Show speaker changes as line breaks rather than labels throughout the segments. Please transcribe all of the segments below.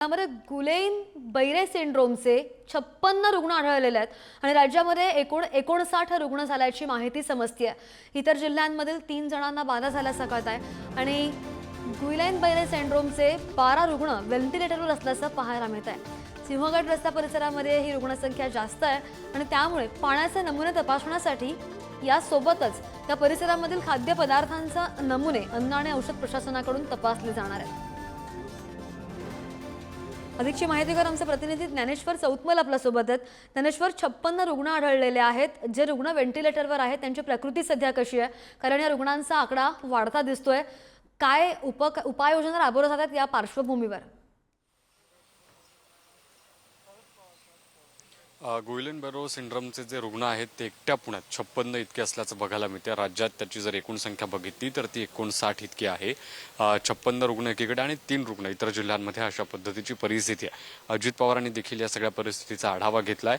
त्यामध्ये गुलेन-बैरे सिंड्रोमचे 56 रुग्ण आढळलेले आहेत आणि राज्यामध्ये 59 रुग्ण झाल्याची माहिती समजते। इतर जिल्ह्यांमधील 3 जणांना बाधा झाल्याचं कळत आहे आणि गुलेन-बैरे सिंड्रोमचे 12 रुग्ण व्हेंटिलेटरवर असल्याचं पाहायला मिळत आहे। सिंहगड रस्ता परिसरामध्ये ही रुग्णसंख्या जास्त आहे आणि त्यामुळे पाण्याचे नमुने तपासण्यासाठी यासोबतच त्या परिसरामधील खाद्यपदार्थांचा नमुने अन्न आणि औषध प्रशासनाकडून तपासले जाणार आहेत। अधिकची माहितीकर आमचे प्रतिनिधी ज्ञानेश्वर चौतमल आपल्या सोबत आहेत। ज्ञानेश्वर, 56 रुग्ण आढळलेले आहेत। जे रुग्ण व्हेंटिलेटरवर आहेत त्यांची प्रकृती सध्या कशी आहे? कारण या रुग्णांचा आकडा वाढता दिसतोय। काय उपाययोजना राबवल्या जातात या पार्श्वभूमीवर?
गुलेन-बैरे सिंड्रोमचे जे रुग्ण आहेत ते एकट्या पुण्यात 56 इतके असल्याचं बघायला मिळते। राज्यात त्याची जर एकूण संख्या बघितली तर ती 59 इतकी आहे। 56 रुग्ण एकीकडे आणि 3 रुग्ण इतर जिल्ह्यांमध्ये अशा पद्धतीची परिस्थिती आहे। अजित पवारांनी देखील या सगळ्या परिस्थितीचा आढावा घेतलाय।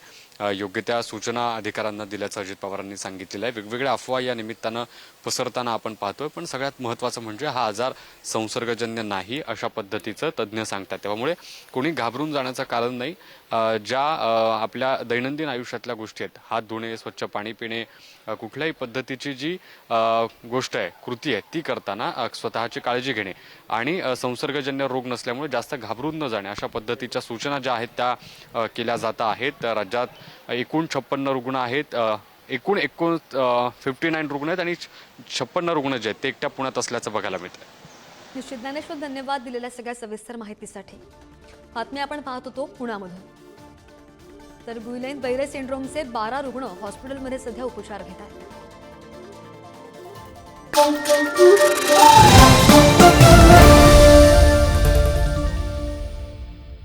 योग्य त्या सूचना अधिकाऱ्यांना दिल्याचं अजित पवारांनी सांगितलेलं आहे। वेगवेगळ्या अफवा या निमित्तानं पसरताना आपण पाहतोय, पण सगळ्यात महत्त्वाचं म्हणजे हा आजार संसर्गजन्य नाही अशा पद्धतीचं तज्ज्ञ सांगतात। त्यामुळे कोणी घाबरून जाण्याचं कारण नाही। ज्या आपल्या दैनंदिन आयुष्यातल्या गोष्टी आहेत, हात धुणे, स्वच्छ पाणी पिणे, कुठल्याही पद्धतीची जी गोष्ट आहे, कृती आहे, ती करताना स्वतःची काळजी घेणे आणि संसर्गजन्य रोग नसल्यामुळे जास्त घाबरून न जाणे अशा पद्धतीच्या सूचना ज्या आहेत त्या केल्या जात आहेत। राज्यात एकूण 56 रुग्ण आहेत। एकूण 59 रुग्ण आहेत आणि 56 रुग्ण जे आहेत ते एकट्या पुण्यात असल्याचं बघायला मिळतं।
निश्चित ज्ञानेश्वर, धन्यवाद दिलेल्या सगळ्या सविस्तर माहितीसाठी। बातमी आपण पाहत होतो पुण्यामधून। तर गुलेन-बैरे सिंड्रोमचे 12 रुग्ण हॉस्पिटलमध्ये सध्या उपचार घेत आहेत।